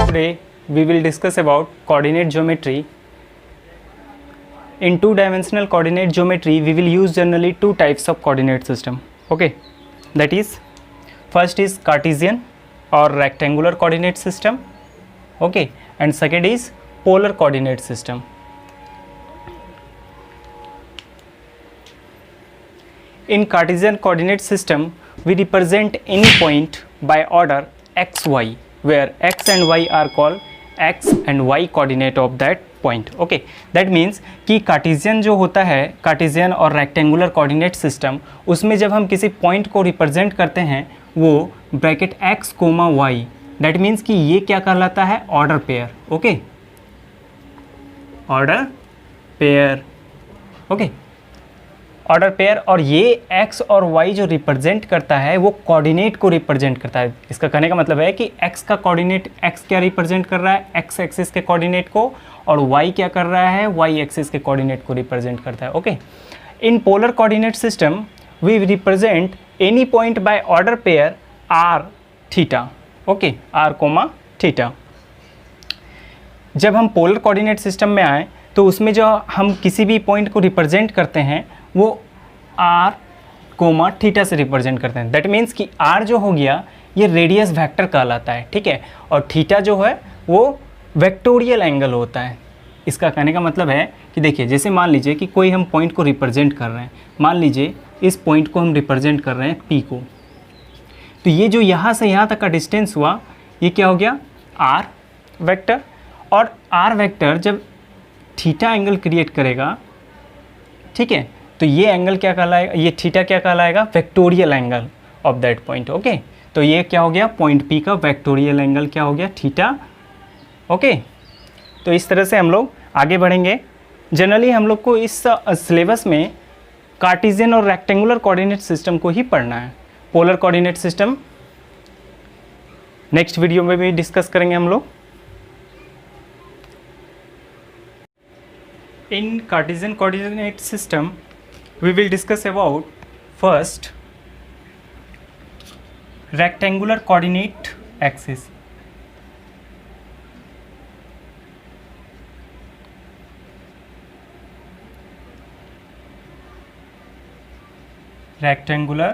Today we will discuss about coordinate geometry. In two-dimensional coordinate geometry, we will use generally two types of coordinate system. Okay, that is, first is Cartesian or rectangular coordinate system. Okay, and second is polar coordinate system. In Cartesian coordinate system, we represent any point by order x, y, where x and y are called x and y coordinate of that point. Okay, that means कि Cartesian जो होता है, Cartesian और rectangular coordinate system, उसमें जब हम किसी point को रिप्रेजेंट करते हैं वो bracket x, y, that means कि ये क्या कहलाता है, order pair. Okay, order pair. Okay, order pair. और ये x और y जो रिप्रेजेंट करता है वो कोऑर्डिनेट को रिप्रेजेंट करता है. इसका कहने का मतलब है कि x का कोऑर्डिनेट, x क्या रिप्रेजेंट कर रहा है, x एक्सिस के कोऑर्डिनेट को, और y क्या कर रहा है, y एक्सिस के कोऑर्डिनेट को रिप्रेजेंट करता है. Okay, in polar coordinate system we represent any point by order pair r theta. Okay, r comma theta. जब हम पोलर कोऑर्डिनेट सिस्टम में आए तो उसमें जो हम किसी भी पॉइंट को रिप्रेजेंट करते हैं वो r कोमा थीटा से रिप्रेजेंट करते हैं. दैट मीन्स कि r जो हो गया ये रेडियस वेक्टर कहलाता है. ठीक है, और थीटा जो है वो वेक्टोरियल एंगल होता है. इसका कहने का मतलब है कि देखिए, जैसे मान लीजिए कि कोई हम पॉइंट को रिप्रेजेंट कर रहे हैं, मान लीजिए इस पॉइंट को हम रिप्रेजेंट कर रहे हैं P को, तो ये जो यहाँ से यहाँ तक का डिस्टेंस हुआ ये क्या हो गया, r वेक्टर. और r वेक्टर जब थीटा एंगल क्रिएट करेगा, ठीक है, तो ये एंगल क्या कहलाएगा, ये थीटा क्या कहलाएगा, vectorial angle of that point. Okay, तो ये क्या हो गया, पॉइंट P का वेक्टोरियल एंगल क्या हो गया, थीटा. ओके, तो इस तरह से हम लोग आगे बढ़ेंगे. जनरली हम लोग को इस सिलेबस में कार्टेशियन और रेक्टेंगुलर कोऑर्डिनेट सिस्टम को ही पढ़ना है. Polar coordinate system next video में भी डिस्कस करेंगे हम लोग. In Cartesian coordinate system, we will discuss about first rectangular coordinate axis. Rectangular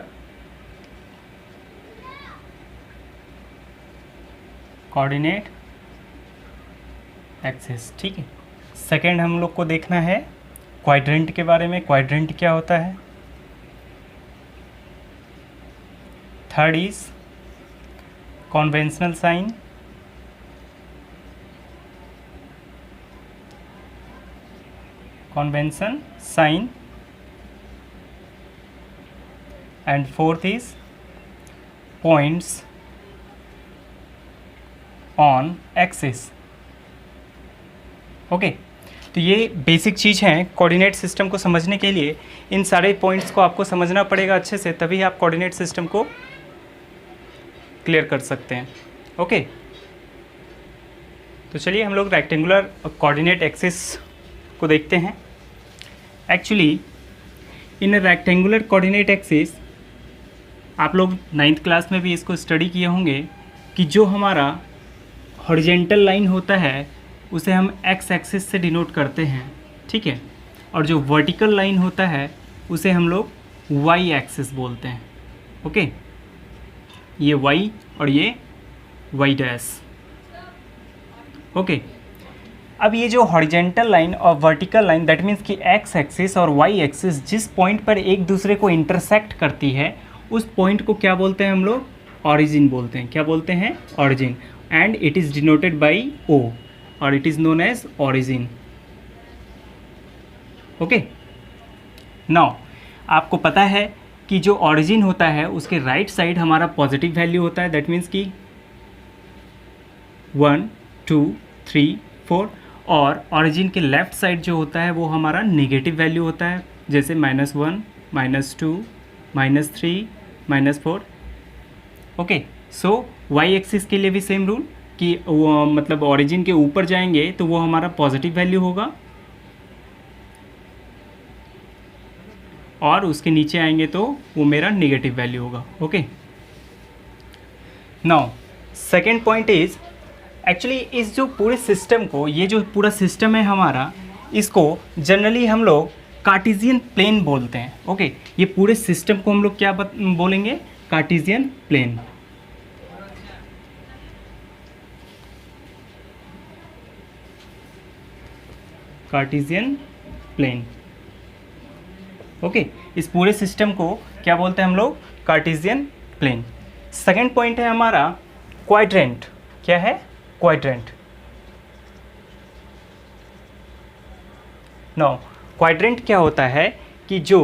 coordinate axis. ठीक है. सेकेंड हम लोग को देखना है क्वाड्रेंट के बारे में, क्वाड्रेंट क्या होता है. Third is conventional sign. Convention sign. And fourth is points on axis. Okay, तो ये बेसिक चीज़ हैं कोऑर्डिनेट सिस्टम को समझने के लिए. इन सारे पॉइंट्स को आपको समझना पड़ेगा अच्छे से, तभी आप कोऑर्डिनेट सिस्टम को क्लियर कर सकते हैं. ओके, तो चलिए हम लोग रेक्टेंगुलर कोऑर्डिनेट एक्सिस को देखते हैं. Actually in rectangular coordinate axis आप लोग 9th क्लास में भी इसको स्टडी किए होंगे कि जो हमारा हॉरिजेंटल लाइन होता है उसे हम एक्स एक्सिस से डिनोट करते हैं. ठीक है, और जो वर्टिकल लाइन होता है उसे हम लोग वाई एक्सिस बोलते हैं. ओके, ये वाई और ये वाई डैश. ओके, अब ये जो हॉरिजेंटल लाइन और वर्टिकल लाइन, दैट मीन्स कि एक्स एक्सिस और वाई एक्सिस जिस पॉइंट पर एक दूसरे को इंटरसेक्ट करती है उस पॉइंट को क्या बोलते हैं हम लोग, ऑरिजिन बोलते हैं. क्या बोलते हैं, origin. And it is denoted by O और it is known as origin. Okay, now आपको पता है कि जो ऑरिजिन होता है उसके राइट साइड हमारा पॉजिटिव वैल्यू होता है. दैट मीन्स कि 1, 2, 3, 4. और ऑरिजिन के लेफ्ट साइड जो होता है वो हमारा नेगेटिव वैल्यू होता है, जैसे -1, -2, -3, -4. ओके, सो वाई एक्सिस के लिए भी सेम रूल कि वो मतलब ऑरिजिन के ऊपर जाएंगे तो वो हमारा पॉजिटिव वैल्यू होगा और उसके नीचे आएंगे तो वो मेरा नेगेटिव वैल्यू होगा. Okay, now second point is actually इस जो पूरे सिस्टम को, ये जो पूरा सिस्टम है हमारा, इसको जनरली हम लोग कार्टेशियन प्लेन बोलते हैं। ओके, ये पूरे सिस्टम को हम लोग क्या बोलेंगे? Cartesian plane. Cartesian plane. Okay, इस पूरे सिस्टम को क्या बोलते हैं हम लोग? Cartesian plane. सेकेंड पॉइंट है हमारा क्वाड्रेंट। क्या है? क्वाड्रेंट। नो, क्वाड्रेंट क्या होता है कि जो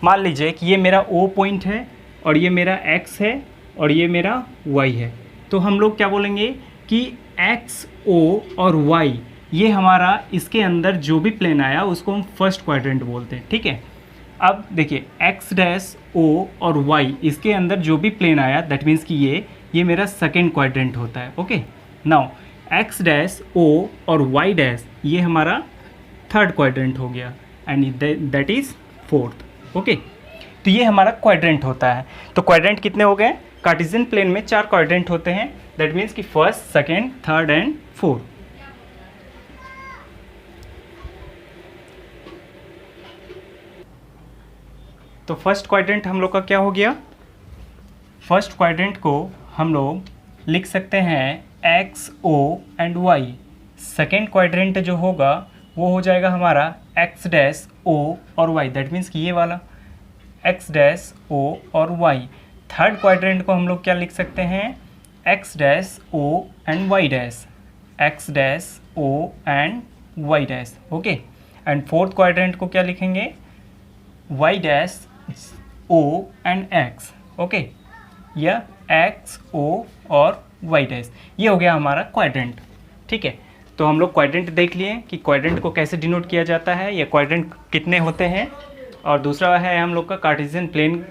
मान लीजिए कि ये मेरा O पॉइंट है और ये मेरा X है और ये मेरा Y है, तो हम लोग क्या बोलेंगे कि X, O और Y ये हमारा इसके अंदर जो भी प्लेन आया उसको हम फर्स्ट क्वाड्रेंट बोलते हैं। ठीक है, अब देखिए X डैश O और Y इसके अंदर जो भी प्लेन आया दैट मीन्स कि ये मेरा सेकेंड क्वाड्रेंट होता है। Okay, now X dash O और Y डैश ये हमारा थर्ड क्वाड्रेंट हो गया and that is fourth. Okay, तो ये हमारा क्वाड्रेंट होता है। तो क्वाड्रेंट कितने हो गए? कार्टेशियन प्लेन में 4 क्वाड्रेंट होते हैं, दैट मीन्स कि first, second, third and fourth. तो फर्स्ट क्वाड्रेंट हम लोग का क्या हो गया? फर्स्ट क्वाड्रेंट को हम लोग लिख सकते हैं X, O and Y। Second quadrant जो होगा वो हो जाएगा हमारा X डैश O और Y, दैट मीन्स कि ये वाला X डैश O और Y। थर्ड क्वाड्रेंट को हम लोग क्या लिख सकते हैं? X dash O and Y dash, X dash O and Y dash. Okay, and fourth quadrant को क्या लिखेंगे? Y dash O and X। Okay, या X, O और Y डैश। ये हो गया हमारा क्वाड्रेंट। ठीक है, तो हम लोग क्वाड्रेंट देख लिए कि क्वाड्रेंट को कैसे डिनोट किया जाता है, या क्वाड्रेंट कितने होते हैं, और दूसरा है हम लोग का कार्टेशियन प्लेन।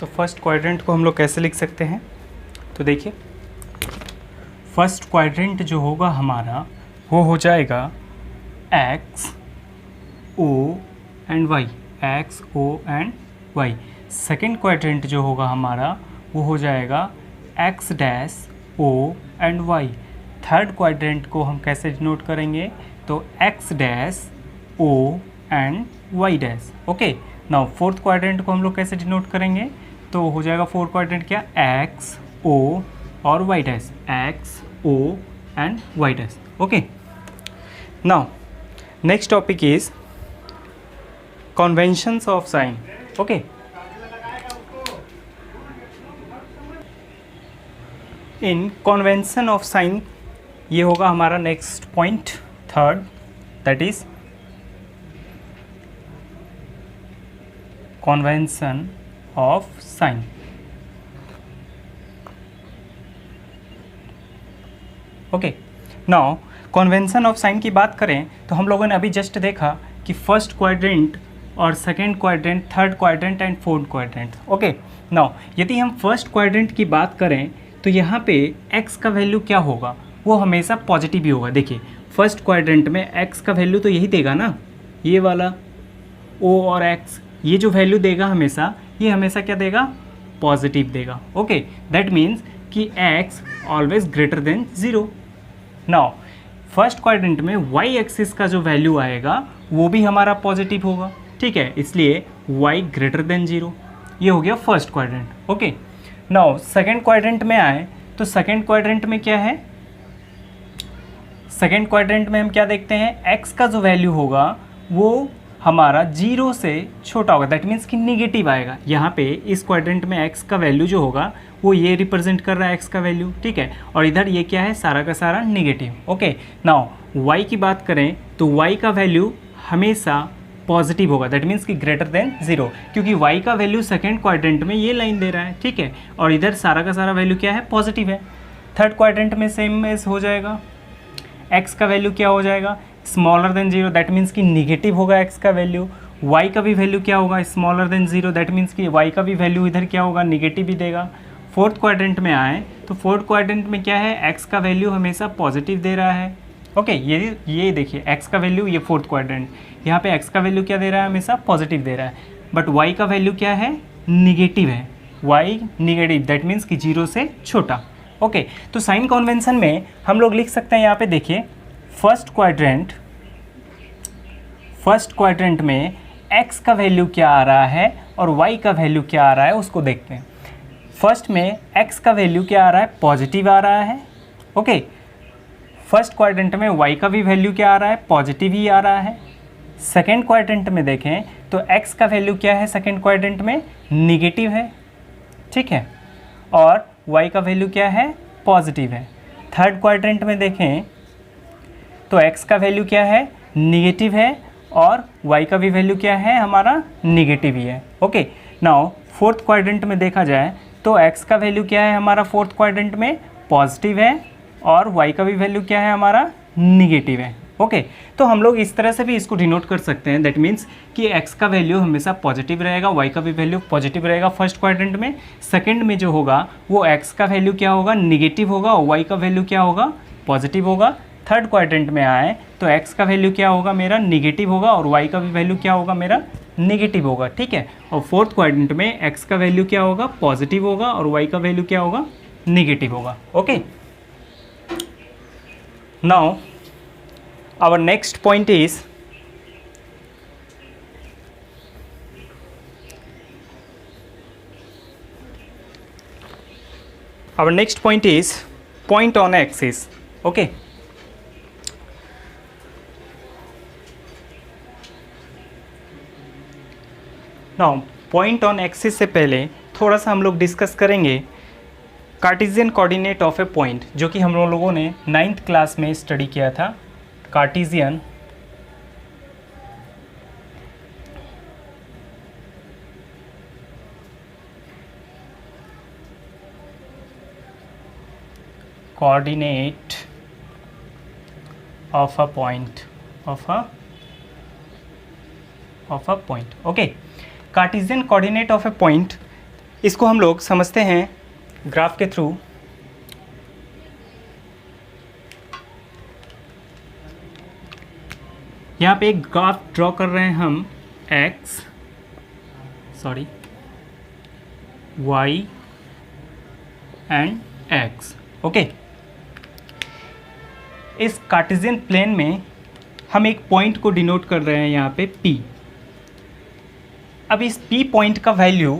तो फर्स्ट क्वाड्रेंट को हम लोग कैसे लिख सकते हैं? तो देखिए, फर्स्ट क्वाड्रेंट जो होगा हमारा वो हो जाएगा X, O and Y, X, O and Y। Second quadrant जो होगा हमारा वो हो जाएगा X dash O and Y। Third quadrant को हम कैसे डिनोट करेंगे? तो X dash O and Y dash. Okay, now fourth quadrant को हम लोग कैसे डिनोट करेंगे? तो हो जाएगा फोर्थ क्वाड्रेंट क्या? X, O और Y dash, X, O and Y dash. Okay, now next topic is conventions of sign. Okay, in convention of sign ये होगा हमारा next point third, that is convention of sign. Okay, now convention of sign की बात करें तो हम लोगों ने अभी जस्ट देखा कि फर्स्ट क्वाड्रेंट और second quadrant, third quadrant and fourth quadrant. Okay, now यदि हम फर्स्ट क्वाड्रेंट की बात करें तो यहाँ पे x का वैल्यू क्या होगा? वो हमेशा पॉजिटिव ही होगा। देखिए, फर्स्ट क्वाड्रेंट में x का वैल्यू तो यही देगा ना, ये वाला O और x, ये जो वैल्यू देगा हमेशा, ये हमेशा क्या देगा? पॉजिटिव देगा। ओके, दैट मीन्स कि x always greater than 0। Now first quadrant में y एक्सिस का जो वैल्यू आएगा वो भी हमारा पॉजिटिव होगा। ठीक है, इसलिए y ग्रेटर देन 0। ये हो गया first quadrant. Okay, now second quadrant में आए तो सेकेंड क्वाड्रेंट में क्या है? सेकेंड क्वाड्रेंट में हम क्या देखते हैं? x का जो वैल्यू होगा वो हमारा 0 से छोटा होगा, दैट मीन्स कि निगेटिव आएगा। यहाँ पे इस क्वाड्रेंट में x का वैल्यू जो होगा वो ये रिप्रेजेंट कर रहा है x का वैल्यू। ठीक है, और इधर ये क्या है? सारा का सारा निगेटिव। ओके, नाउ y की बात करें तो y का वैल्यू हमेशा पॉजिटिव होगा, दैट मीन्स कि ग्रेटर देन 0, क्योंकि y का वैल्यू सेकेंड क्वाड्रेंट में ये लाइन दे रहा है। ठीक है, और इधर सारा का सारा वैल्यू क्या है? पॉजिटिव है। थर्ड क्वाड्रेंट में सेम एज हो जाएगा, x का वैल्यू क्या हो जाएगा? स्मॉलर देन 0, दैट मीन्स कि निगेटिव होगा x का वैल्यू। y का भी वैल्यू क्या होगा? स्मॉलर देन 0, दैट मीन्स कि y का भी वैल्यू इधर क्या होगा? निगेटिव ही देगा। फोर्थ क्वाड्रेंट में आए तो फोर्थ क्वाड्रेंट में क्या है? x का वैल्यू हमेशा पॉजिटिव दे रहा है। ओके, ये देखिए x का वैल्यू, ये फोर्थ क्वाड्रेंट, यहाँ पे x का वैल्यू क्या दे रहा है, हमेशा पॉजिटिव दे रहा है, बट y का वैल्यू क्या है, निगेटिव है, y निगेटिव, दैट मीन्स कि 0 से छोटा। ओके, तो साइन कन्वेंशन में हम लोग लिख सकते हैं, यहाँ पे देखिए फर्स्ट क्वाड्रेंट में x का वैल्यू क्या आ रहा है और y का वैल्यू क्या आ रहा है उसको देखते हैं। फर्स्ट में x का वैल्यू क्या आ रहा है, पॉजिटिव आ रहा है। ओके, फर्स्ट क्वाड्रेंट में y का भी वैल्यू क्या आ रहा है, पॉजिटिव ही आ रहा है। सेकेंड क्वाड्रेंट में देखें तो x का वैल्यू क्या है, सेकेंड क्वाड्रेंट में निगेटिव है, ठीक है, और y का वैल्यू क्या है, पॉजिटिव है। थर्ड क्वाड्रेंट में देखें तो x का वैल्यू क्या है, निगेटिव है, और y का भी वैल्यू क्या है, हमारा निगेटिव ही है। ओके, नाउ फोर्थ क्वाड्रेंट में देखा जाए तो x का वैल्यू क्या है, हमारा फोर्थ क्वाड्रेंट में पॉजिटिव है, और y का भी वैल्यू क्या है, हमारा निगेटिव है। ओके, तो हम लोग इस तरह से भी इसको डिनोट कर सकते हैं, दैट मीन्स कि x का वैल्यू हमेशा पॉजिटिव रहेगा, y का भी वैल्यू पॉजिटिव रहेगा फर्स्ट क्वाड्रेंट में। सेकंड में जो होगा वो x का वैल्यू क्या होगा, निगेटिव होगा, और y का वैल्यू क्या होगा, पॉजिटिव होगा। थर्ड क्वाड्रेंट में आए तो x का वैल्यू क्या होगा, मेरा निगेटिव होगा, और y का भी वैल्यू क्या होगा, मेरा निगेटिव होगा, ठीक है। और फोर्थ क्वाड्रेंट में x का वैल्यू क्या होगा, पॉजिटिव होगा, और y का वैल्यू क्या होगा, निगेटिव होगा। Okay, now our next point is point on axis. Okay, now point on axis से पहले थोड़ा सा हम लोग डिस्कस करेंगे Cartesian coordinate of A point, जो कि हम लोगों ने 9th क्लास में स्टडी किया था। Cartesian coordinate of a point okay, Cartesian coordinate of A point, इसको हम लोग समझते हैं ग्राफ के थ्रू। यहाँ पे एक ग्राफ ड्रॉ कर रहे हैं हम, y एंड x। ओके, इस कार्टेशियन प्लेन में हम एक पॉइंट को डिनोट कर रहे हैं यहाँ पे P। अब इस P पॉइंट का वैल्यू,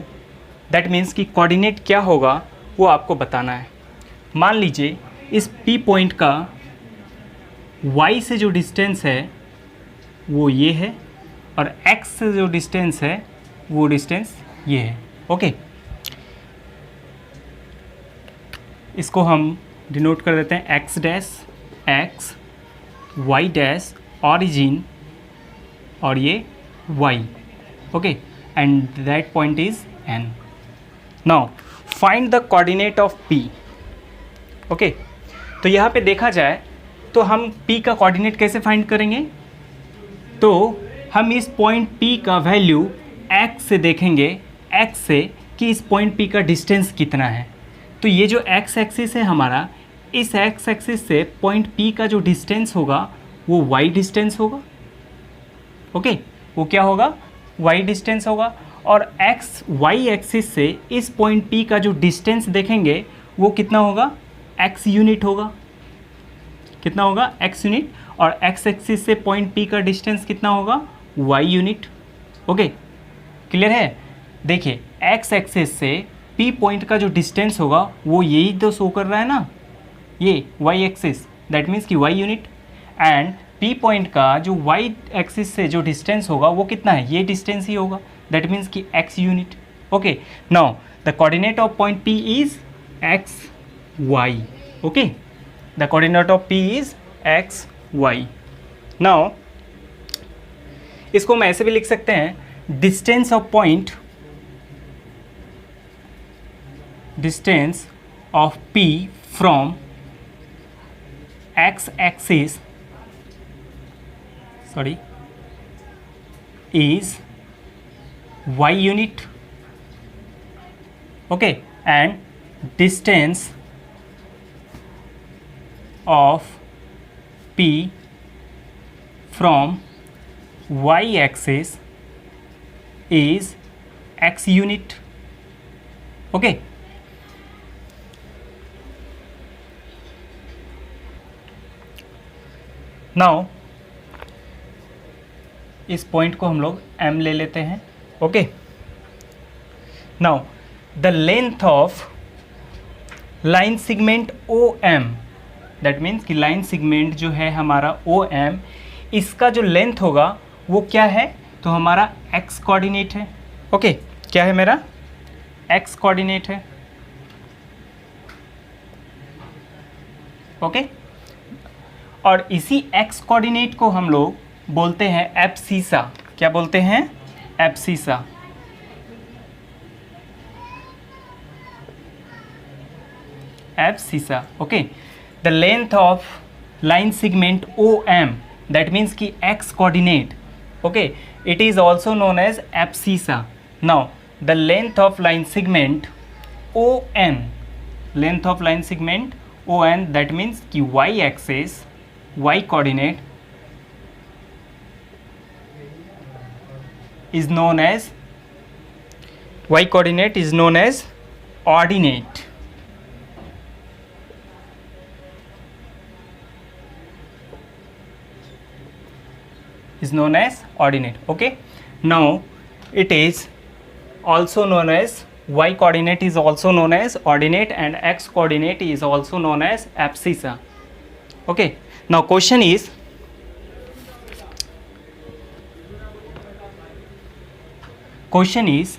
दैट मीन्स कि कोऑर्डिनेट क्या होगा वो आपको बताना है। मान लीजिए इस P पॉइंट का y से जो डिस्टेंस है वो ये है, और x से जो डिस्टेंस है वो डिस्टेंस ये है। ओके, इसको हम डिनोट कर देते हैं x dash, x, y dash origin, और ये y। Okay, and that point is n। Now find the coordinate of P। Okay, तो यहाँ पे देखा जाए तो हम P का कोऑर्डिनेट कैसे फाइंड करेंगे, तो हम इस पॉइंट P का वैल्यू x से देखेंगे, x से कि इस पॉइंट P का डिस्टेंस कितना है। तो ये जो x एक्सिस है हमारा, इस x एक्सिस से पॉइंट P का जो डिस्टेंस होगा वो y डिस्टेंस होगा। ओके, वो क्या होगा, y डिस्टेंस होगा, और x y एक्सिस से इस पॉइंट P का जो डिस्टेंस देखेंगे वो कितना होगा, x यूनिट होगा। कितना होगा, x यूनिट, और x एक्सिस से पॉइंट P का डिस्टेंस कितना होगा, y यूनिट। ओके, क्लियर है। देखिए x एक्सिस से P पॉइंट का जो डिस्टेंस होगा वो यही तो शो कर रहा है ना, ये y एक्सिस, दैट मीन्स कि y unit, and P point का जो y एक्सिस से जो डिस्टेंस होगा वो कितना है, ये डिस्टेंस ही होगा, दैट मीन्स कि x unit. Okay, now the coordinate of point P is x y। Okay, the coordinate of P is x y। Now इसको हम ऐसे भी लिख सकते हैं, distance of point, distance of P from x axis is y unit. Okay, and distance of P P from y axis is x unit. Okay. Now इस point को हम लोग m ले लेते हैं. Okay. Now the length of line segment OM, that means कि line segment जो है हमारा OM, इसका जो लेंथ होगा वो क्या है, तो हमारा x कोऑर्डिनेट है. ओके. क्या है मेरा x कोऑर्डिनेट है. ओके. और इसी x कोऑर्डिनेट को हम लोग बोलते हैं एब्सिसा. क्या बोलते हैं, abscissa. Abscissa. Okay. The length of line segment OM, that means कि x coordinate. Okay. It is also known as abscissa. Now the length of line segment ON, length of line segment ON, that means कि y axis, y coordinate is known as, y coordinate is known as ordinate. Is known as ordinate. Okay. Now it is also known as, y coordinate is also known as ordinate and x coordinate is also known as abscissa. Okay. Now question is, question is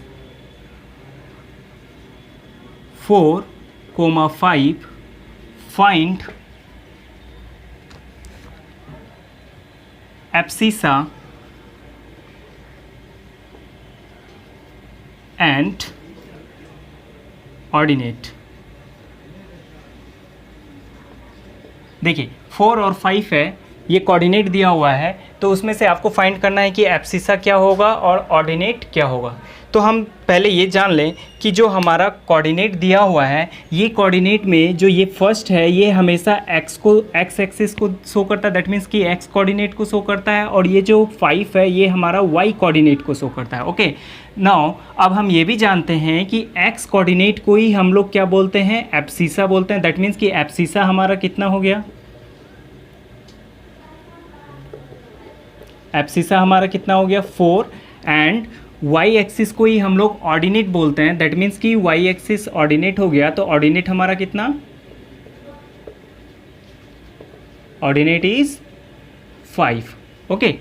4,5 find abscissa and ordinate. देखिए 4 और 5 है, ये coordinate दिया हुआ है, तो उसमें से आपको फाइंड करना है कि एब्सिसा क्या होगा और ऑर्डिनेट क्या होगा. तो हम पहले ये जान लें कि जो हमारा कोऑर्डिनेट दिया हुआ है, ये कोऑर्डिनेट में जो ये फर्स्ट है ये हमेशा एक्स एक्सिस को शो करता है, दैट मीन्स कि एक्स कोऑर्डिनेट को शो करता है, और ये जो 5 है ये हमारा वाई कोऑर्डिनेट को शो करता है. ओके. नाउ अब हम ये भी जानते हैं कि एक्स कोऑर्डिनेट को ही हम लोग क्या बोलते हैं, एब्सिसा बोलते हैं. दैट मीन्स कि एब्सिसा हमारा कितना हो गया, एब्सिसा हमारा कितना हो गया 4, एंड वाई एक्सिस को ही हम लोग ऑर्डिनेट बोलते हैं. दैट मीन्स कि वाई एक्सिस ऑर्डिनेट हो गया, तो ऑर्डिनेट हमारा कितना, ऑर्डिनेट इज 5. ओके.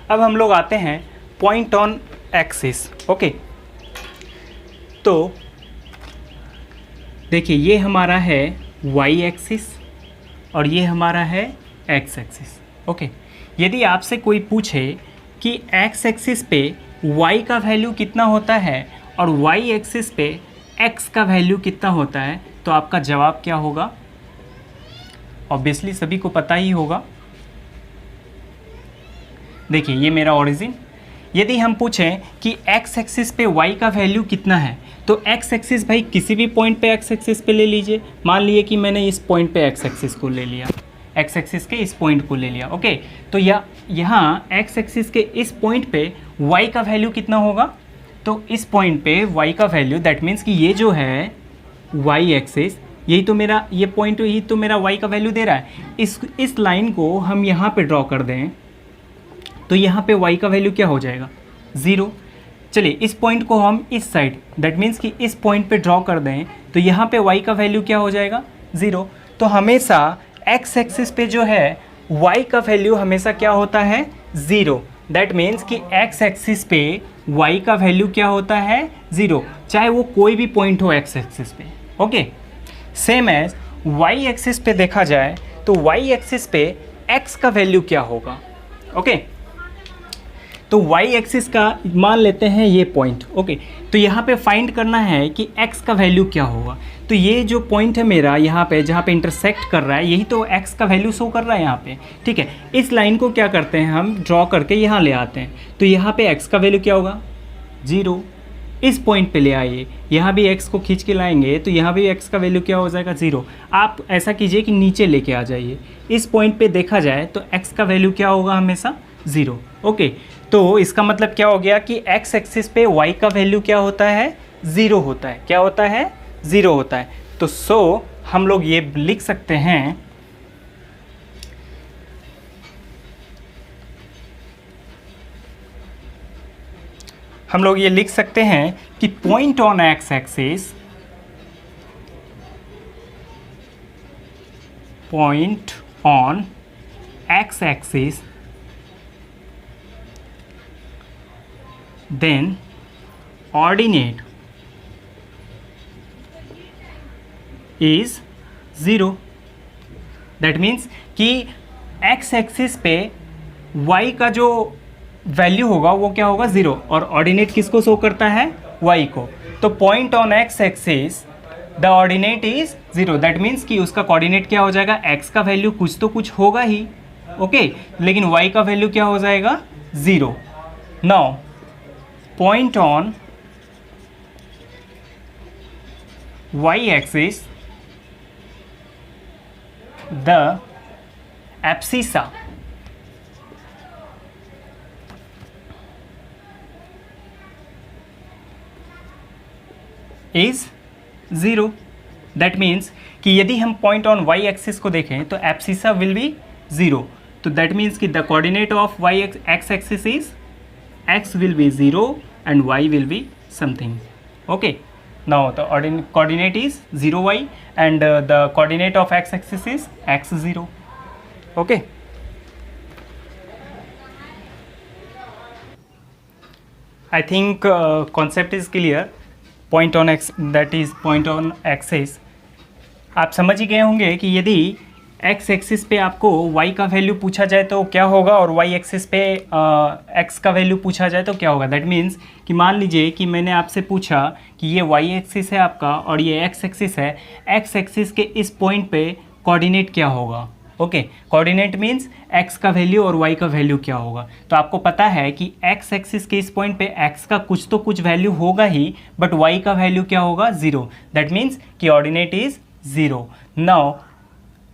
अब हम लोग आते हैं पॉइंट ऑन एक्सिस. ओके. तो देखिए ये हमारा है y एक्सिस और ये हमारा है x एक्सिस. ओके. यदि आपसे कोई पूछे कि x एक्सिस पे y का वैल्यू कितना होता है और y एक्सिस पे x का वैल्यू कितना होता है, तो आपका जवाब क्या होगा, ऑब्वियसली सभी को पता ही होगा. देखिए ये मेरा ओरिजिन. यदि हम पूछें कि x एक्सिस पे y का वैल्यू कितना है, तो x एक्सिस भाई किसी भी पॉइंट पे x एक्सिस पे ले लीजिए. मान लिए कि मैंने इस पॉइंट पे x एक्सिस को ले लिया, x एक्सिस के इस पॉइंट को ले लिया. ओके. तो यहाँ x एक्सिस के इस पॉइंट पे y का वैल्यू कितना होगा, तो इस पॉइंट पे y का वैल्यू, दैट मीन्स कि ये जो है y एक्सिस, यही तो मेरा ये पॉइंट, यही तो मेरा y का वैल्यू दे रहा है. इस लाइन को हम यहाँ पे ड्रॉ कर दें, तो यहाँ पे y का वैल्यू क्या हो जाएगा, 0. चलिए इस पॉइंट को हम इस साइड, दैट मीन्स कि इस पॉइंट पे ड्रॉ कर दें, तो यहाँ पे y का वैल्यू क्या हो जाएगा, 0. तो हमेशा x एक्सिस पे जो है y का वैल्यू हमेशा क्या होता है, 0. दैट मीन्स कि x एक्सिस पे y का वैल्यू क्या होता है, 0, चाहे वो कोई भी पॉइंट हो x एक्सिस पे. Okay. Same as y axis पे देखा जाए तो y एक्सिस पे x का वैल्यू क्या होगा. ओके. तो y एक्सिस का मान लेते हैं ये पॉइंट. ओके. तो यहाँ पे फाइंड करना है कि x का वैल्यू क्या होगा. तो ये जो पॉइंट है मेरा यहाँ पे, जहाँ पे इंटरसेक्ट कर रहा है, यही तो x का वैल्यू शो कर रहा है यहाँ पे. ठीक है. इस लाइन को क्या करते हैं हम, ड्रॉ करके यहाँ ले आते हैं. तो यहाँ पे x का वैल्यू क्या होगा, 0. इस पॉइंट पे ले आइए, यहाँ भी x को खींच के लाएंगे तो यहाँ भी x का वैल्यू क्या हो जाएगा 0। आप ऐसा कीजिए कि नीचे लेके आ जाइए, इस पॉइंट पे देखा जाए तो x का वैल्यू क्या होगा हमेशा 0। ओके, तो इसका मतलब क्या हो गया कि x एक्सिस पे y का वैल्यू क्या होता है 0 होता है। क्या होता है 0 होता है। तो सो हम लोग ये लिख सकते हैं कि point on x axis, point on x axis then ordinate is 0। That means कि x एक्सिस पे y का जो वैल्यू होगा वो क्या होगा 0, और ऑर्डिनेट किसको शो करता है y को। तो point on x axis the ordinate is 0। That means कि उसका कोऑर्डिनेट क्या हो जाएगा, x का वैल्यू कुछ तो कुछ होगा ही, ओके, लेकिन y का वैल्यू क्या हो जाएगा 0। Now point on y-axis, the abscissa is 0। That means कि यदि हम पॉइंट ऑन y एक्सिस को देखें तो एब्सिसा विल बी 0। तो दैट मीन्स कि the coordinate of y x axis is x will be 0 and y will be something. Okay, now the coordinate is 0y and the coordinate of x axis is x0. Okay, I think concept is clear. Point on x, that is point on axis, आप समझ ही गए होंगे कि यदि x axis पे आपको y का value पूछा जाए तो क्या होगा, और y एक्सिस पे x का वैल्यू पूछा जाए तो क्या होगा। दैट मीन्स कि मान लीजिए कि मैंने आपसे पूछा कि ये y एक्सिस है आपका और ये x एक्सिस है, x एक्सिस के इस पॉइंट पे कोऑर्डिनेट क्या होगा। ओके, कोऑर्डिनेट मीन्स x का वैल्यू और y का वैल्यू क्या होगा। तो आपको पता है कि x एक्सिस के इस पॉइंट पे x का कुछ तो कुछ वैल्यू होगा ही, बट y का वैल्यू क्या होगा 0। दैट मीन्स कि ordinate is 0। Now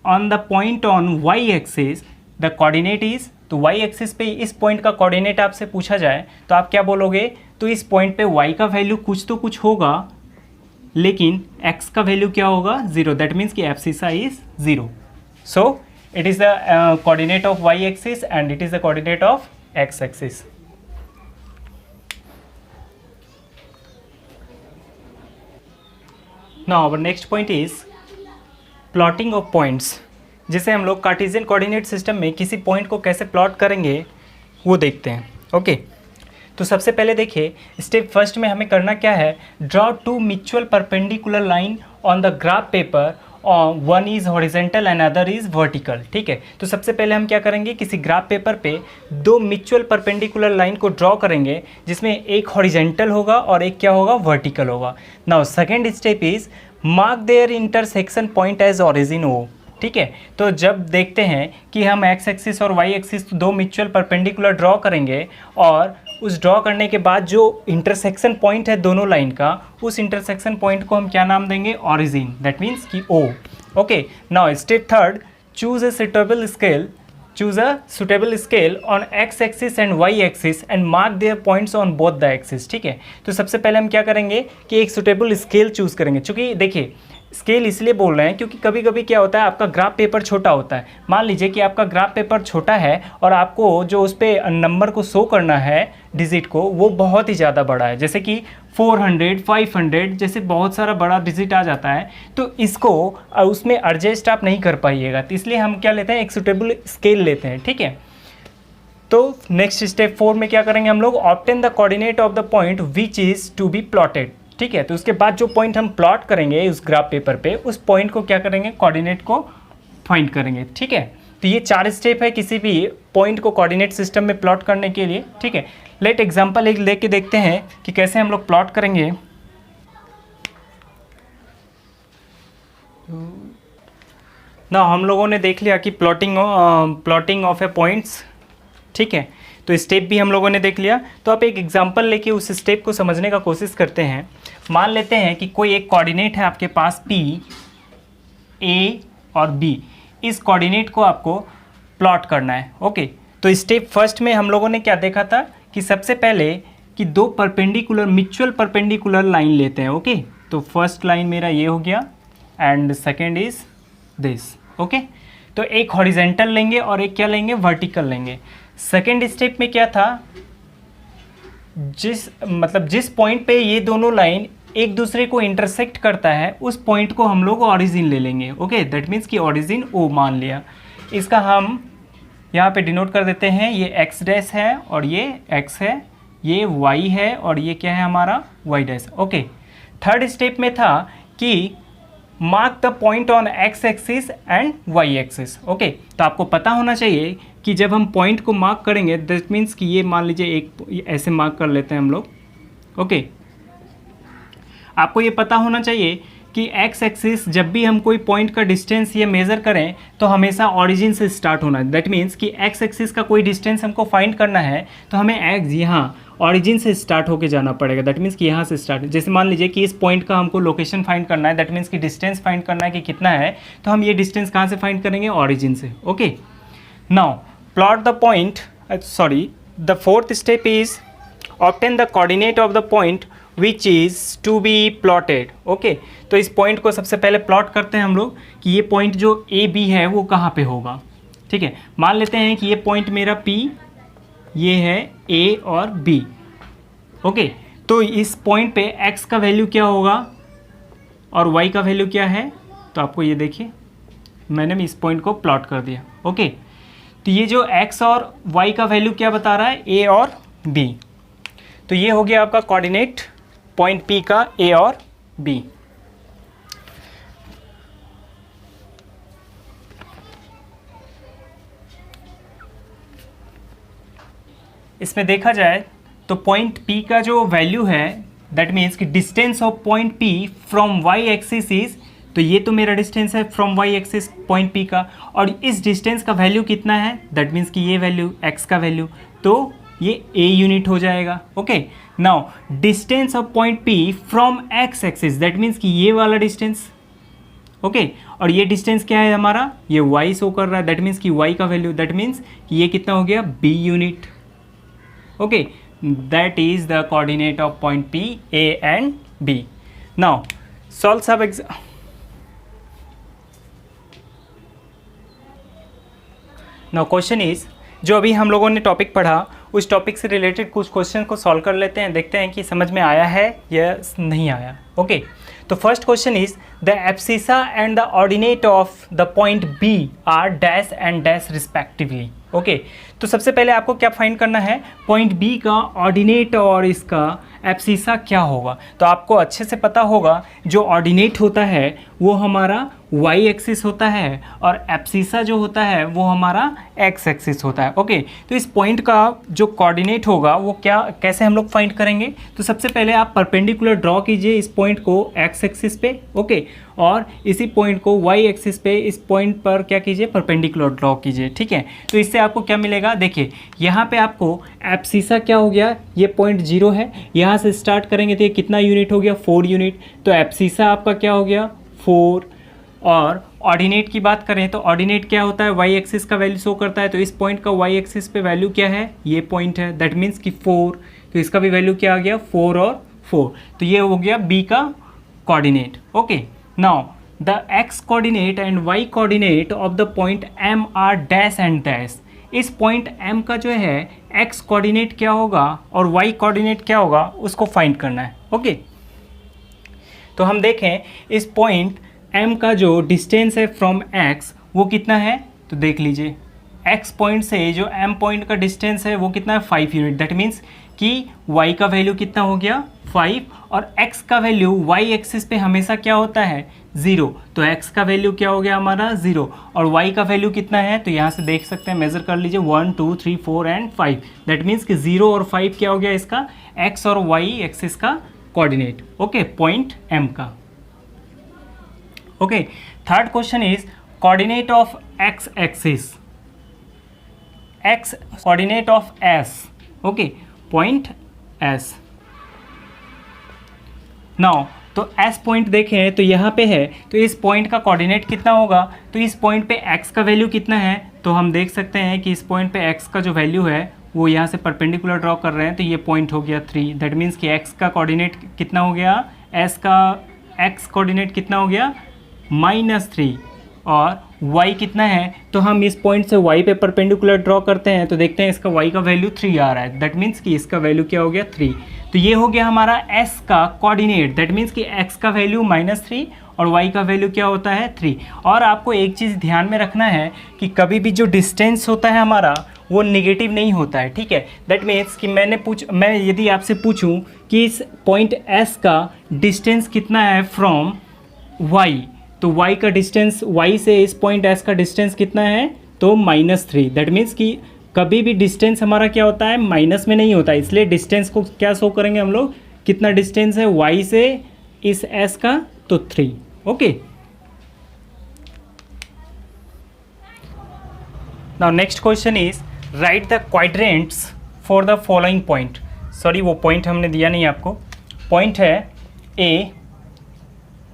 on the point on y axis the coordinate is, तो y एक्सिस पे इस पॉइंट का कोऑर्डिनेट आपसे पूछा जाए तो आप क्या बोलोगे, तो इस पॉइंट पे y का वैल्यू कुछ तो कुछ होगा लेकिन x का वैल्यू क्या होगा 0। दैट मीन्स कि abscissa is 0। So it is the coordinate of y axis and it is the coordinate of x axis. Now our next point is plotting of points. जिसे हम लोग कार्टेशियन कोऑर्डिनेट सिस्टम में किसी point को कैसे plot करेंगे वो देखते हैं। ओके, तो सबसे पहले देखिए स्टेप फर्स्ट में हमें करना क्या है, draw two mutual perpendicular line on the graph paper, one is horizontal and other is vertical. ठीक है, तो सबसे पहले हम क्या करेंगे, किसी ग्राफ पेपर पे दो म्यूचुअल परपेंडिकुलर लाइन को ड्रॉ करेंगे जिसमें एक हॉरिजेंटल होगा और एक क्या होगा वर्टिकल होगा। Now second step is mark their intersection point as origin O. ठीक है, तो जब देखते हैं कि हम एक्स एक्सिस और वाई एक्सिस दो म्यूचुअल परपेंडिकुलर ड्रॉ करेंगे और उस ड्रॉ करने के बाद जो इंटरसेक्शन पॉइंट है दोनों लाइन का, उस इंटरसेक्शन पॉइंट को हम क्या नाम देंगे, ऑरिजिन। दैट मीन्स कि O. Okay, now step third, choose a suitable scale on x axis and y axis and mark their points on both the axis। ठीक है, तो सबसे पहले हम क्या करेंगे कि एक सुटेबल स्केल चूज़ करेंगे। चूँकि देखिए स्केल इसलिए बोल रहे हैं क्योंकि कभी कभी क्या होता है, आपका ग्राफ पेपर छोटा होता है। मान लीजिए कि आपका ग्राफ पेपर छोटा है और आपको जो उस पर नंबर को शो करना है डिजिट को, वो बहुत ही ज़्यादा बड़ा है, जैसे कि 400, 500 जैसे बहुत सारा बड़ा डिजिट आ जाता है, तो इसको उसमें एडजस्ट आप नहीं कर पाइएगा। तो इसलिए हम क्या लेते हैं, एक सुटेबल स्केल लेते हैं। ठीक है, तो नेक्स्ट स्टेप 4 में क्या करेंगे हम लोग, obtain the coordinate of the point which is to be plotted. ठीक है, तो उसके बाद जो पॉइंट हम प्लॉट करेंगे उस ग्राफ पेपर पे, उस पॉइंट को क्या करेंगे, कोऑर्डिनेट को फाइंड करेंगे। ठीक है, तो ये 4 स्टेप है किसी भी पॉइंट को कोऑर्डिनेट सिस्टम में प्लॉट करने के लिए। ठीक है, लेट एग्जांपल एक लेके देखते हैं कि कैसे हम लोग प्लॉट करेंगे। ना हम लोगों ने देख लिया कि प्लॉटिंग ऑफ ए पॉइंट्स। ठीक है, तो स्टेप भी हम लोगों ने देख लिया। तो आप एक एग्जांपल लेके उस स्टेप को समझने का कोशिश करते हैं। मान लेते हैं कि कोई एक कोऑर्डिनेट है आपके पास P, A और B। इस कोऑर्डिनेट को आपको प्लॉट करना है। ओके, तो स्टेप फर्स्ट में हम लोगों ने क्या देखा था कि सबसे पहले कि दो परपेंडिकुलर म्यूचुअल परपेंडिकुलर लाइन लेते हैं। ओके, तो फर्स्ट लाइन मेरा ये हो गया and second is this. Okay, तो एक हॉरिजेंटल लेंगे और एक क्या लेंगे, वर्टिकल लेंगे। सेकेंड स्टेप में क्या था, जिस पॉइंट पे ये दोनों लाइन एक दूसरे को इंटरसेक्ट करता है उस पॉइंट को हम लोग ऑरिजिन ले लेंगे। ओके, दैट मीन्स कि ऑरिजिन O मान लिया। इसका हम यहाँ पे डिनोट कर देते हैं, ये x डैश है और ये x है, ये y है और ये क्या है हमारा y dash. Okay, third step में था कि mark the point on x axis and y axis. Okay, तो आपको पता होना चाहिए कि जब हम पॉइंट को मार्क करेंगे दैट मीन्स कि ये मान लीजिए एक ऐसे मार्क कर लेते हैं हम लोग। ओके, आपको ये पता होना चाहिए कि x एक्सिस जब भी हम कोई पॉइंट का डिस्टेंस ये मेज़र करें तो हमेशा ऑरिजिन से स्टार्ट होना है। दैट मीन्स कि x एक्सिस का कोई डिस्टेंस हमको फाइंड करना है तो हमें x यहाँ ऑरिजिन से स्टार्ट होके जाना पड़ेगा। दैट मीन्स कि यहाँ से स्टार्ट, जैसे मान लीजिए कि इस पॉइंट का हमको लोकेशन फाइंड करना है, दैट मीन्स कि डिस्टेंस फाइंड करना है कि कितना है, तो हम ये डिस्टेंस कहाँ से फाइंड करेंगे, ऑरिजिन से। Okay, now plot the point, the fourth step is obtain the coordinate of the point which is to be plotted. Okay, तो इस पॉइंट को सबसे पहले प्लॉट करते हैं हम लोग कि ये पॉइंट जो ए बी है वो कहाँ पे होगा। ठीक है, मान लेते हैं कि ये पॉइंट मेरा P, ये है A और B। ओके, तो इस पॉइंट पे x का वैल्यू क्या होगा और y का वैल्यू क्या है, तो आपको ये देखिए मैंने इस पॉइंट को प्लॉट कर दिया। ओके, तो ये जो x और y का वैल्यू क्या बता रहा है, A और B। तो ये हो गया आपका कोऑर्डिनेट पॉइंट P का A और B। इसमें देखा जाए तो पॉइंट P का जो वैल्यू है दैट मीन्स कि distance of point P from y axis is, तो ये तो मेरा डिस्टेंस है from y axis point P का, और इस डिस्टेंस का वैल्यू कितना है, दैट मीन्स कि ये वैल्यू x का वैल्यू, तो ये a यूनिट हो जाएगा। Okay, now distance of point P from x axis, that means कि ये वाला डिस्टेंस। ओके, और ये डिस्टेंस क्या है हमारा, ये y शो कर रहा है, दैट मीन्स कि y का वैल्यू, दैट मीन्स कि ये कितना हो गया, b unit. Okay, that is the coordinate of point P, A and B. Now solve some now question is, जो अभी हम लोगों ने टॉपिक पढ़ा उस टॉपिक से रिलेटेड कुछ क्वेश्चन को सॉल्व कर लेते हैं, देखते हैं कि समझ में आया है या नहीं आया। ओके, तो first question is the abscissa and the ordinate of the point B are dash and dash respectively. Okay, तो सबसे पहले आपको क्या फाइंड करना है, पॉइंट B का ऑर्डिनेट और इसका एब्सिसा क्या होगा। तो आपको अच्छे से पता होगा जो ऑर्डिनेट होता है वो हमारा y एक्सिस होता है और एब्सिसा जो होता है वो हमारा x एक्सिस होता है। ओके, तो इस पॉइंट का जो कोऑर्डिनेट होगा वो क्या, कैसे हम लोग फाइंड करेंगे, तो सबसे पहले आप परपेंडिकुलर ड्रॉ कीजिए इस पॉइंट को x एक्सिस पे। ओके, और इसी पॉइंट को y एक्सिस पे इस पॉइंट पर क्या कीजिए, परपेंडिकुलर ड्रॉ कीजिए। ठीक है, तो इससे आपको क्या मिलेगा, देखिए यहाँ पे आपको एब्सिसा क्या हो गया, ये पॉइंट 0 है, यहाँ से स्टार्ट करेंगे तो ये कितना यूनिट हो गया, 4 यूनिट। तो एब्सिसा आपका क्या हो गया, 4। और ऑर्डिनेट की बात करें तो ऑर्डिनेट क्या होता है, y एक्सिस का वैल्यू शो करता है, तो इस पॉइंट का y एक्सिस पे वैल्यू क्या है, ये पॉइंट है, दैट मीन्स कि 4, तो इसका भी वैल्यू क्या आ गया, 4 और 4। तो ये हो गया B का coordinate. Okay, now the x coordinate and y coordinate of the point M are dash and dash. इस पॉइंट M का जो है x कोऑर्डिनेट क्या होगा और y कोऑर्डिनेट क्या होगा उसको फाइंड करना है। ओके, तो हम देखें इस पॉइंट M का जो डिस्टेंस है फ्रॉम x वो कितना है, तो देख लीजिए x पॉइंट से जो M पॉइंट का डिस्टेंस है वो कितना है, 5 यूनिट। दैट मीन्स कि y का वैल्यू कितना हो गया, 5, और x का वैल्यू y एक्सिस पे हमेशा क्या होता है, 0। तो x का वैल्यू क्या हो गया हमारा, 0, और y का वैल्यू कितना है, तो यहाँ से देख सकते हैं, मेजर कर लीजिए 1 2 3 4 एंड 5। दैट मीन्स कि 0 और 5 क्या हो गया इसका x और y एक्सिस का कोऑर्डिनेट। ओके, पॉइंट M का। Okay, third question is coordinate of x axis. x coordinate of s, okay, point s। Now तो s पॉइंट देखें तो यहाँ पे है, तो इस पॉइंट का कोऑर्डिनेट कितना होगा, तो इस पॉइंट पे x का वैल्यू कितना है, तो हम देख सकते हैं कि इस पॉइंट पे x का जो वैल्यू है वो यहाँ से परपेंडिकुलर ड्रॉ कर रहे हैं, तो ये पॉइंट हो गया 3। दैट मीन्स कि x का कोऑर्डिनेट कितना हो गया, s का x कोऑर्डिनेट कितना हो गया -3, और y कितना है, तो हम इस पॉइंट से y पे परपेंडिकुलर ड्रॉ करते हैं तो देखते हैं इसका y का वैल्यू 3 आ रहा है। दैट मीन्स कि इसका वैल्यू क्या हो गया 3। तो ये हो गया हमारा s का कोऑर्डिनेट, दैट मीन्स कि x का वैल्यू -3 और y का वैल्यू क्या होता है 3। और आपको एक चीज़ ध्यान में रखना है कि कभी भी जो डिस्टेंस होता है हमारा वो नेगेटिव नहीं होता है, ठीक है। दैट मीन्स कि मैं यदि आपसे पूछूं कि इस पॉइंट s का डिस्टेंस कितना है फ्रॉम y, तो y का डिस्टेंस, y से इस पॉइंट s का डिस्टेंस कितना है, तो -3। दैट मीन्स कि कभी भी डिस्टेंस हमारा क्या होता है माइनस में नहीं होता, इसलिए डिस्टेंस को क्या शो करेंगे हम लोग, कितना डिस्टेंस है y से इस s का, तो 3, okay. Now next question is right the quadrants for the following point. Sorry वो पॉइंट हमने दिया नहीं आपको, पॉइंट है a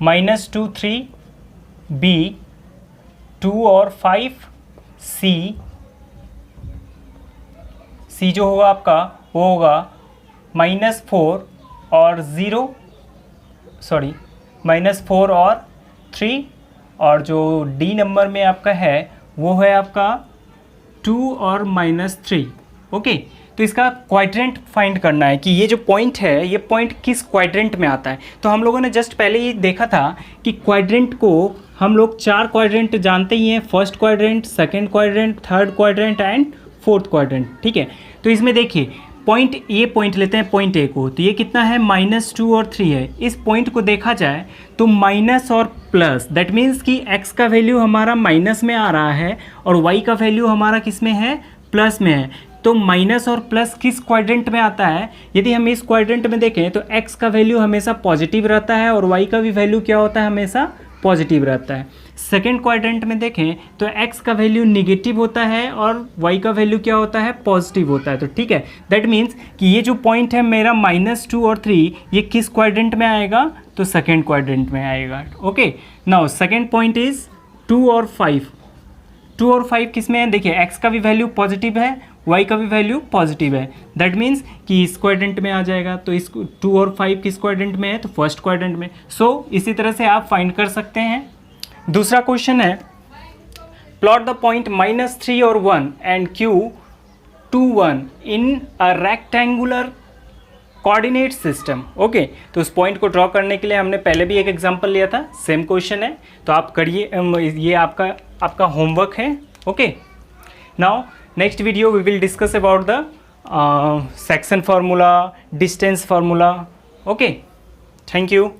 -2 3, b 2 और 5, c जो होगा आपका वो होगा -4 और 0, सॉरी -4 और 3, और जो d नंबर में आपका है वो है आपका 2 और -3, ओके। तो इसका क्वाड्रेंट फाइंड करना है कि ये जो पॉइंट है ये पॉइंट किस क्वाड्रेंट में आता है। तो हम लोगों ने जस्ट पहले ही देखा था कि क्वाड्रेंट को हम लोग 4 क्वाड्रेंट जानते ही हैं, first quadrant, second quadrant, third quadrant and fourth quadrant, ठीक है। तो इसमें देखिए पॉइंट, ये पॉइंट लेते हैं पॉइंट ए को, तो ये कितना है -2 और 3 है। इस पॉइंट को देखा जाए तो माइनस और प्लस, दैट मीन्स कि x का वैल्यू हमारा माइनस में आ रहा है और y का वैल्यू हमारा किस में है, प्लस में है। तो माइनस और प्लस किस क्वाड्रेंट में आता है, यदि हम इस क्वाड्रेंट में देखें तो x का वैल्यू हमेशा पॉजिटिव रहता है और y का भी वैल्यू क्या होता है, हमेशा पॉजिटिव रहता है। सेकेंड क्वाड्रेंट में देखें तो x का वैल्यू निगेटिव होता है और y का वैल्यू क्या होता है, पॉजिटिव होता है। तो ठीक है, दैट मीन्स कि ये जो पॉइंट है मेरा -2 और 3, ये किस क्वाड्रेंट में आएगा, तो सेकेंड क्वाड्रेंट में आएगा, okay. Now second point is 2 और 5। 2 और 5 किस में है, देखिए x का भी वैल्यू पॉजिटिव है, y का भी वैल्यू पॉजिटिव है, दैट मीन्स कि इस क्वाड्रेंट में आ जाएगा। तो इस 2 और 5 किस क्वाड्रेंट में है, तो फर्स्ट क्वाड्रेंट में। सो इसी तरह से आप फाइंड कर सकते हैं। दूसरा क्वेश्चन है प्लॉट द पॉइंट -3 और 1 and q 2 1 in a rectangular coordinate system, okay. तो उस पॉइंट को ड्रॉ करने के लिए हमने पहले भी एक एग्जांपल लिया था, सेम क्वेश्चन है, तो आप करिए, ये आपका होमवर्क है, okay. Now next video we will discuss about the section formula, distance formula, okay. Thank you.